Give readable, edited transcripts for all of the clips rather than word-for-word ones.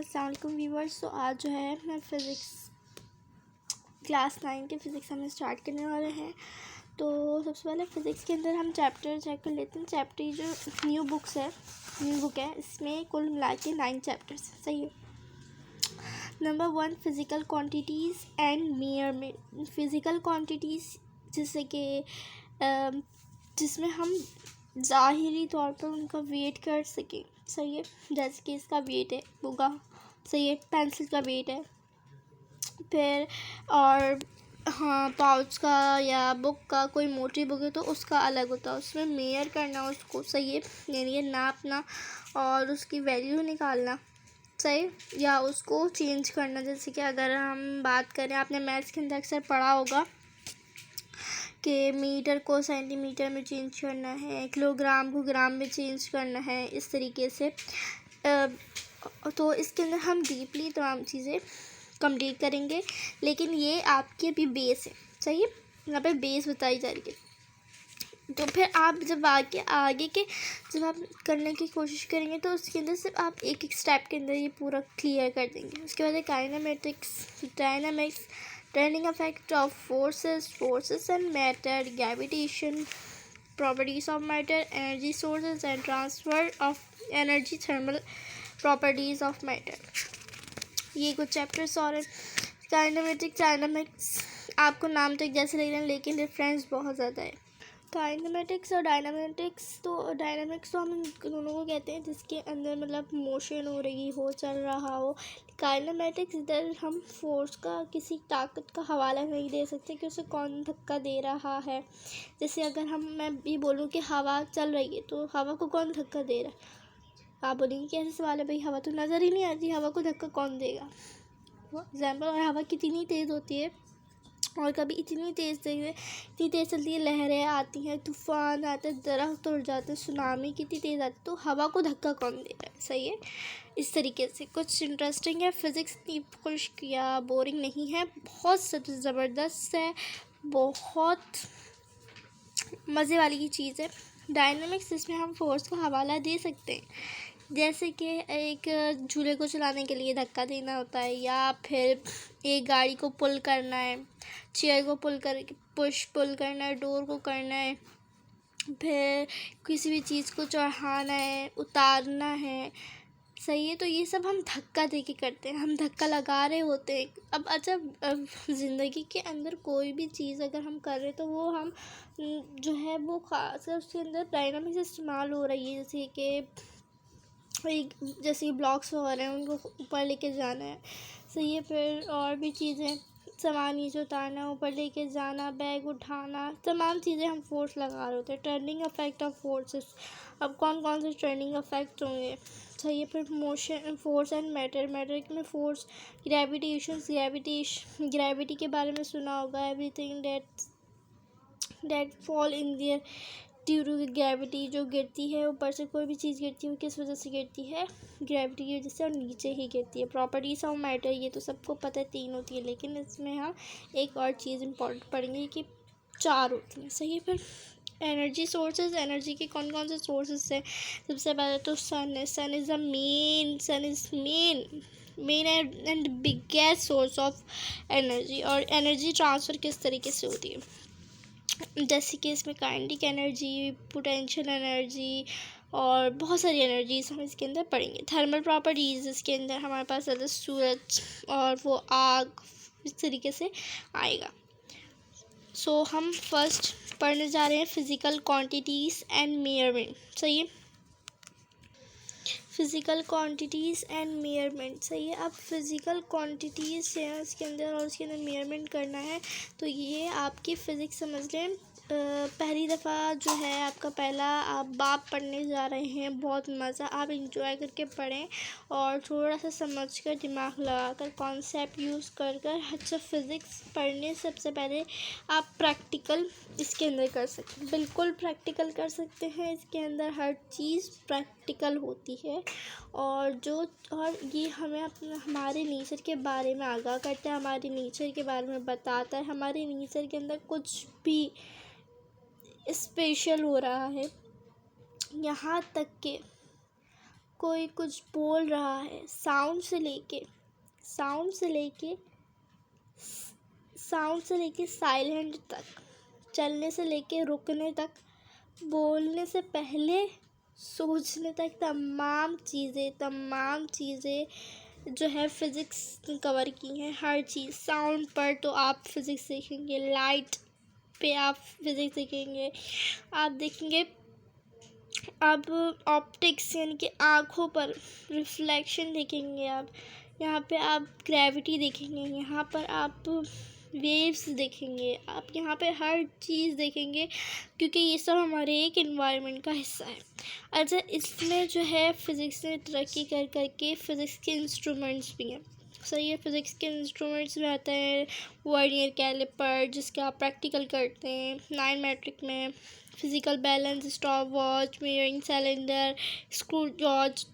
अस्सलाम वालेकुम व्यूअर्स। तो आज जो है मैं फ़िज़िक्स क्लास 9 के फ़िज़िक्स हमें स्टार्ट करने वाले हैं। तो सबसे पहले फ़िज़िक्स के अंदर हम चैप्टर चेक कर लेते हैं। चैप्टर जो न्यू बुक है, इसमें कुल मिला के 9 चैप्टर्स सही है। Number 1 physical quantities and measurement. Physical quantities जैसे कि जिसमें हम ज़ाहिरी तौर पर उनका वेट कर सकें, सही है। जैसे कि इसका वेट है होगा, सही है, पेंसिल का वेट है। फिर और हाँ, पाउच का या बुक का, कोई मोटी बुक है तो उसका अलग होता है, उसमें मेयर करना उसको, सही है, यानी ये नापना और उसकी वैल्यू निकालना, सही, या उसको चेंज करना। जैसे कि अगर हम बात करें, आपने मैथ्स के अंदर अक्सर पढ़ा होगा कि मीटर को सेंटीमीटर में चेंज करना है, किलोग्राम को ग्राम में चेंज करना है, इस तरीके से। तो इसके अंदर हम डीपली तमाम चीज़ें कंप्लीट करेंगे, लेकिन ये आपकी अभी बेस है, सही है, यहाँ पे बेस बताई जा रही है। तो फिर आप जब आगे के जब आप करने की कोशिश करेंगे तो उसके अंदर सिर्फ आप एक एक स्टेप के अंदर ये पूरा क्लियर कर देंगे। उसके बाद kinematics, dynamics, turning effect of forces and matter, gravitation, properties of matter, energy sources and transfer of energy, thermal properties of matter. ये कुछ चैप्टर्स और डायनामिक्स आपको नाम तो एक जैसे लग रहे हैं, लेकिन डिफरेंस बहुत ज़्यादा है। काइनेमेटिक्स और डायनामिक्स तो हम दोनों को कहते हैं जिसके अंदर मतलब मोशन हो रही हो, चल रहा हो। काइनेमेटिक्स इधर हम फोर्स का, किसी ताकत का हवाला नहीं दे सकते कि उसे कौन धक्का दे रहा है। जैसे अगर मैं भी बोलूँ कि हवा चल रही है तो हवा को कौन धक्का दे रहा है, आप बोलेंगे कि ऐसा सवाल है भाई, हवा तो नज़र ही नहीं आती, हवा को धक्का कौन देगा। एग्जाम्पल, और हवा कितनी तेज़ होती है और कभी इतनी तेज़ चलती है, लहरें आती हैं, तूफ़ान आते हैं, दरख्त उड़ जाते हैं, सुनामी कितनी तेज़ आती है, तो हवा को धक्का कौन दे रहा है, सही है। इस तरीके से कुछ इंटरेस्टिंग है। फ़िज़िक्स इतनी खुश या बोरिंग नहीं है, बहुत ज़बरदस्त है, बहुत मज़े वाली की चीज़ है। डायनामिक्स, इसमें हम फोर्स का हवाला दे सकते हैं, जैसे कि एक झूले को चलाने के लिए धक्का देना होता है, या फिर एक गाड़ी को पुल करना है, चेयर को पुल करना है, डोर को करना है, फिर किसी भी चीज़ को चढ़ाना है, उतारना है, सही है। तो ये सब हम धक्का दे के करते हैं, हम धक्का लगा रहे होते हैं। अब अच्छा, ज़िंदगी के अंदर कोई भी चीज़ अगर हम कर रहे हैं तो वो हम जो है वो खास उसके अंदर डायनामिक्स इस्तेमाल हो रही है। जैसे कि ब्लॉक्स वगैरह हैं, उनको ऊपर लेके जाना है, सही है। फिर और भी चीज़ें, सामान नीचे उतारना, ऊपर लेके जाना, बैग उठाना, तमाम चीज़ें हम फोर्स लगा रहे होते हैं। टर्निंग इफेक्ट ऑफ फोर्सेस, अब कौन कौन से टर्निंग इफेक्ट होंगे, सही है। फिर मोशन, फोर्स एंड मैटर में फोर्स, ग्रेविटी के बारे में सुना होगा, everything that fall in there due to gravity, जो गिरती है ऊपर से, कोई भी चीज़ गिरती है वो किस वजह से गिरती है, ग्रेविटी की वजह से, और नीचे ही गिरती है। प्रॉपर्टीज ऑफ मैटर, ये तो सबको पता है 3 होती है, लेकिन इसमें हम एक और चीज़ इम्पोर्टेंट पढ़ेंगे कि 4 होती हैं, सही है। फिर एनर्जी सोर्सेज, एनर्जी के कौन कौन से सोर्सेज हैं। सबसे पहले तो सन है, sun is main and biggest source of energy. और एनर्जी ट्रांसफ़र किस तरीके से होती है, जैसे कि इसमें काइनेटिक एनर्जी, पोटेंशियल एनर्जी और बहुत सारी एनर्जीज हम इसके अंदर पढ़ेंगे। थर्मल प्रॉपर्टीज़, इसके अंदर हमारे पास ज़्यादा सूरज और वो आग, इस तरीके से आएगा। सो हम फर्स्ट पढ़ने जा रहे हैं फ़िज़िकल क्वांटिटीज़ एंड मेजरमेंट, सही है। फ़िज़िकल क्वांटिटीज़ एंड मेजरमेंट, सही है। अब फ़िज़िकल क्वांटिटीज़ है उसके अंदर और उसके अंदर मेजरमेंट करना है, तो ये आपकी फ़िज़िक्स समझ लें। पहली दफ़ा जो है आपका पहला आप बाप पढ़ने जा रहे हैं, बहुत मज़ा, आप इंजॉय करके पढ़ें और थोड़ा सा समझ कर, दिमाग लगा कर, कॉन्सेप्ट यूज़ कर अच्छा फ़िज़िक्स पढ़ने से सबसे पहले आप प्रैक्टिकल इसके अंदर कर सकते हैं, बिल्कुल प्रैक्टिकल कर सकते हैं। इसके अंदर हर चीज़ प्रैक्टिकल होती है, और ये हमें हमारे नेचर के बारे में आगाह करता है, हमारे नेचर के बारे में बताता है, हमारे नेचर के अंदर कुछ भी स्पेशल हो रहा है, यहाँ तक कि कोई कुछ बोल रहा है, साउंड से लेके साइलेंट तक, चलने से लेके रुकने तक, बोलने से पहले सोचने तक, तमाम चीज़ें जो है फिज़िक्स कवर की हैं। हर चीज़, साउंड पर तो आप फिज़िक्स सीखेंगे, लाइट पे आप फिज़िक्स सीखेंगे, आप देखेंगे अब ऑप्टिक्स यानी कि आँखों पर रिफ्लेक्शन देखेंगे आप, यहाँ पे आप ग्रेविटी देखेंगे, यहाँ पर आप वेव्स देखेंगे, आप यहाँ पे हर चीज़ देखेंगे, क्योंकि ये सब हमारे एक इन्वायरमेंट का हिस्सा है। अच्छा, इसमें जो है फ़िज़िक्स ने तरक्की कर करके फ़िज़िक्स के इंस्ट्रूमेंट्स भी हैं। सही है, फ़िज़िक्स के इंस्ट्रूमेंट्स में आते हैं वर्नियर कैलिपर, जिसका आप प्रैक्टिकल करते हैं 9 मैट्रिक में, physical balance, stop watch, measuring cylinder, screw gauge.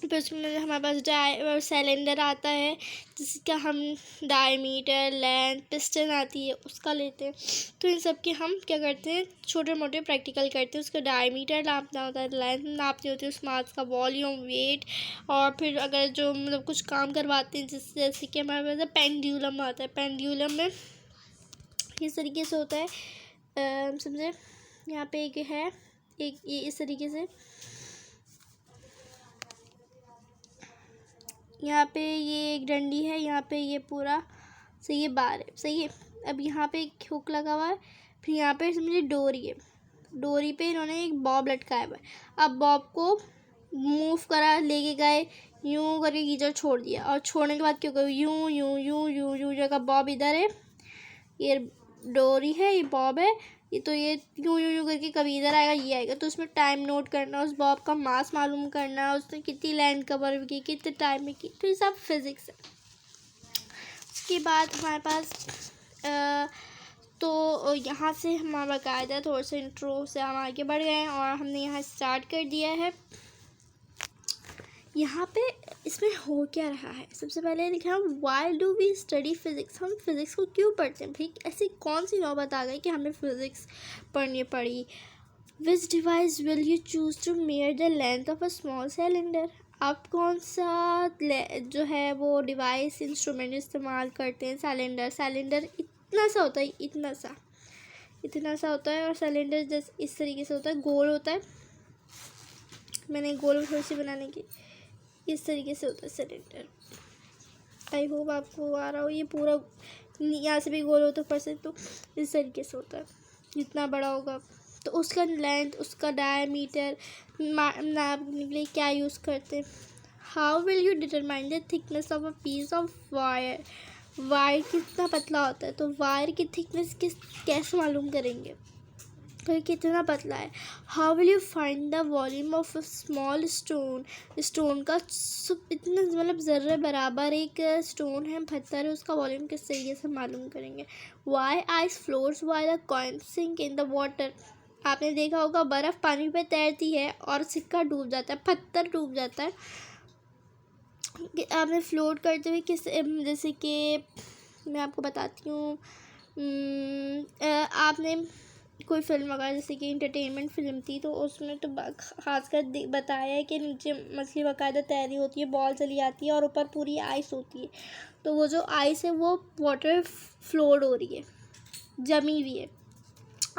फिर उसमें हमारे पास सिलेंडर आता है जिसका हम डायमीटर, लेंथ, पिस्टन आती है उसका लेते हैं। तो इन सब के हम क्या करते हैं, छोटे मोटे प्रैक्टिकल करते हैं। उसका डायमीटर नापना होता है, लेंथ नापनी होती है, उस मास का वॉल्यूम, वेट, और फिर अगर जो मतलब कुछ काम करवाते हैं जैसे कि हमारे पास पेंडुलम आता है, पेंडुलम में इस तरीके से होता है, समझे, यहाँ पे एक है, एक ये इस तरीके से, यहाँ पे ये एक डंडी है, यहाँ पे ये पूरा सही है, बार है, सही है। अब यहाँ पे एक हुक लगा हुआ है, फिर यहाँ पे समझिए डोरी है, डोरी पे इन्होंने एक बॉब लटकाया हुआ है। अब बॉब को मूव करा, लेके गए, यूं करके गीजर छोड़ दिया, और छोड़ने के बाद क्यों करूँ, यूं यूं यूं यूं यूं जगह बॉब इधर है, ये डोरी है, ये बॉब है, ये तो ये यूं यूं यूं करके कभी इधर आएगा, ये आएगा। तो उसमें टाइम नोट करना, उस बॉब का मास मालूम करना, उसने कितनी लेंथ कवर की, कितने टाइम में की, तो ये सब फिज़िक्स है। उसके बाद हमारे पास तो यहाँ से हमारा बाकायदा थोड़ा सा इंट्रो से हम आगे बढ़ गए हैं और हमने यहाँ स्टार्ट कर दिया है। यहाँ पे इसमें हो क्या रहा है, सबसे पहले लिखा है why do we study physics, हम फिज़िक्स को क्यों पढ़ते हैं भाई, ऐसी कौन सी नौबत आ गई कि हमें फ़िज़िक्स पढ़नी पड़ी। Which device will you choose to measure the length of a small cylinder, आप कौन सा जो है वो डिवाइस, इंस्ट्रूमेंट इस्तेमाल करते हैं। सिलेंडर इतना सा होता है, इतना सा होता है, और सिलेंडर जैसे इस तरीके से होता है, गोल होता है, मैंने गोल थोड़ी सी बनाने की, इस तरीके से होता है सिलेंडर। आई होप आपको आ रहा हो, ये पूरा यहाँ से भी गोल होता है, ऊपर से तो इस तरीके से होता है, जितना बड़ा होगा। तो उसका लेंथ, उसका डायमीटर नापने के लिए क्या यूज़ करते हैं। How will you determine the thickness of a piece of wire, wire कितना पतला होता है, तो वायर की थिकनेस कैसे मालूम करेंगे, तो कितना पतला है। How will you find the volume of a small stone का इतना मतलब ज़र्रे बराबर एक स्टोन है, पत्थर है, उसका वॉल्यूम किस तरीके से मालूम करेंगे। Why ice floats while a coin sink in the water, आपने देखा होगा बर्फ़ पानी पे तैरती है और सिक्का डूब जाता है, पत्थर डूब जाता है, आपने फ्लोट करते हुए किस, जैसे कि मैं आपको बताती हूँ, आपने कोई फिल्म वगैरह जैसे कि इंटरटेनमेंट फिल्म थी, तो उसमें तो खासकर बताया है कि नीचे मछली बाकायदा तैरी होती है, बॉल चली आती है और ऊपर पूरी आइस होती है, तो वो जो आइस है वो वाटर फ्लोट हो रही है, जमी हुई है।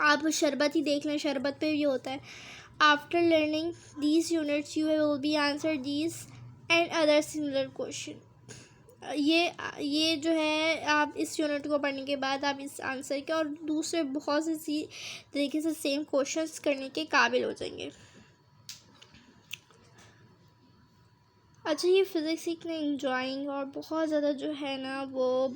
आप शरबत ही देख लें, शरबत पे भी होता है। After learning these units you will be answer these and other similar question, ये जो है आप इस यूनिट को पढ़ने के बाद आप इस आंसर के और दूसरे बहुत सी तरीके से सेम क्वेश्चंस करने के काबिल हो जाएंगे। अच्छा, ये फिज़िक्स सीखना इंजॉइंग और बहुत ज़्यादा जो है ना वो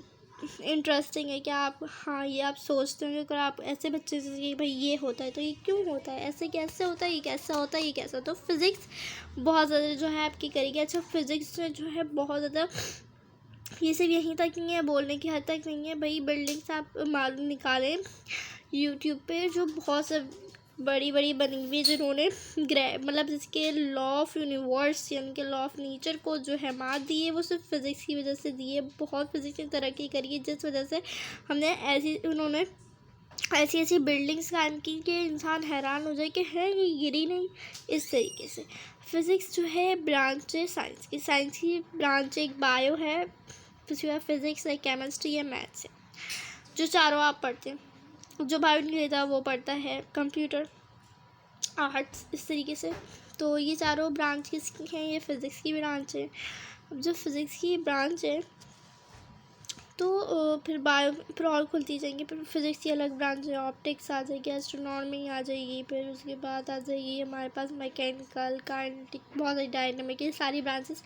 इंटरेस्टिंग है कि आप, हाँ, ये आप सोचते होंगे, अगर आप ऐसे बच्चे से कि भाई ये होता है तो ये क्यों होता है, ऐसे कैसे होता है, ये कैसा होता है, ये कैसा होता है, तो फिज़िक्स बहुत ज़्यादा जो है आपकी करेगी। अच्छा, फिज़िक्स में जो है बहुत ज़्यादा ये सिर्फ यहीं तक नहीं है, बोलने की हद तक नहीं है भाई, बिल्डिंग्स आप मालूम निकालें यूट्यूब पे, जो बहुत सब बड़ी बड़ी बनी हुई, जिन्होंने मतलब जिसके लॉ ऑफ यूनिवर्स यानी कि लॉ ऑफ नेचर को जो है मात दी है, वो सिर्फ फिज़िक्स की वजह से दी है। बहुत फिज़िक्स ने तरक्की करी है जिस वजह से हमने ऐसी उन्होंने ऐसी ऐसी बिल्डिंग्स कायम की कि इंसान हैरान हो जाए कि है ये गिरी नहीं। इस तरीके से फिज़िक्स जो है ब्रांच है साइंस की। साइंस की ब्रांच एक बायो है, फिर है फिज़िक्स है, केमिस्ट्री है, मैथ्स है, जो चारों आप पढ़ते हैं। जो बायो नहीं लेता वो पढ़ता है कंप्यूटर, आर्ट्स, इस तरीके से। तो ये चारों ब्रांच किसकी हैं? ये फिज़िक्स की ब्रांच है। अब जो फिज़िक्स की ब्रांच है तो फिर बायो फिर और खुलती जाएंगी। फिर फिज़िक्स की अलग ब्रांच है, ऑप्टिक्स आ जाएगी, एस्ट्रोनॉमी आ जाएगी, फिर उसके बाद आ जाएगी हमारे पास मैकेनिकल, काइनेटिक, बहुत सारी डायनेमिक, ये सारी ब्रांचेस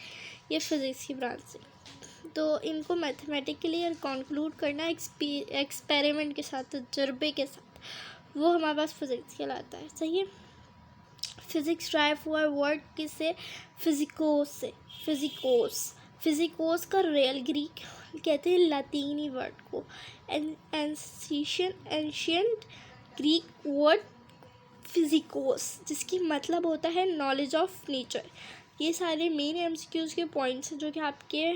ये फिज़िक्स की ब्रांच है। तो इनको मैथमेटिकली कंक्लूड करना एक्सपेरिमेंट के साथ, तजुर्बे के साथ, वो हमारे पास फिज़िक्स कहलाता है। सही है। फिज़िक्स ड्राइव हुआ वर्ड किससे? फिजिकोस से। फिजिकोस का रियल ग्रीक कहते हैं लातीनी वर्ड को। एंशियंट ग्रीक वर्ड फिजिकोस, जिसकी मतलब होता है नॉलेज ऑफ नेचर। ये सारे मेन एमसीक्यूज़ के पॉइंट्स हैं जो कि आपके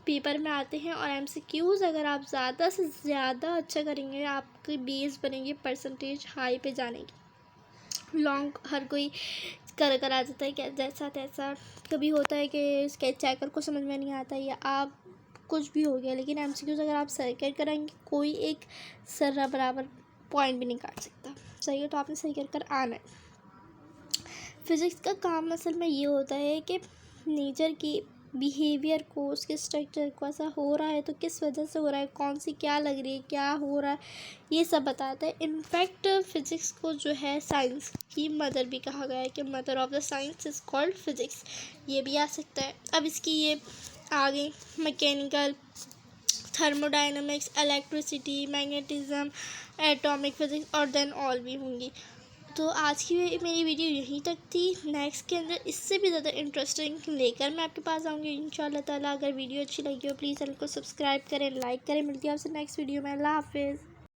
पेपर में आते हैं। और एमसीक्यूज़ अगर आप ज़्यादा से ज़्यादा अच्छा करेंगे, आपकी बेस बनेगी परसेंटेज हाई पे जाने की। लॉन्ग हर कोई कर आ जाता है, क्या जैसा तैसा। कभी होता है कि स्केच चेकर को समझ में नहीं आता या आप कुछ भी हो गया, लेकिन एमसीक्यूज़ अगर आप सही कर आएंगे, कोई एक सर्रा बराबर पॉइंट भी नहीं काट सकता। सही है, तो आपने सही कर आना है। फिज़िक्स का काम असल में ये होता है कि नेचर की बिहेवियर को, उसके स्ट्रक्चर को, ऐसा हो रहा है तो किस वजह से हो रहा है, कौन सी क्या लग रही है, क्या हो रहा है, ये सब बताता है। इनफैक्ट फिज़िक्स को जो है साइंस की मदर भी कहा गया है कि mother of the science is called physics. ये भी आ सकता है। अब इसकी ये आ गई mechanical, thermodynamics, electricity, magnetism, atomic physics और देन ऑल भी होंगी। तो आज की मेरी वीडियो यहीं तक थी। नेक्स्ट के अंदर इससे भी ज़्यादा इंटरेस्टिंग लेकर मैं आपके पास आऊँगी इंशाअल्लाह ताला। अगर वीडियो अच्छी लगी हो प्लीज़ चैनल को सब्सक्राइब करें, लाइक करें। मिलती है आपसे नेक्स्ट वीडियो में। अल्लाह हाफिज़।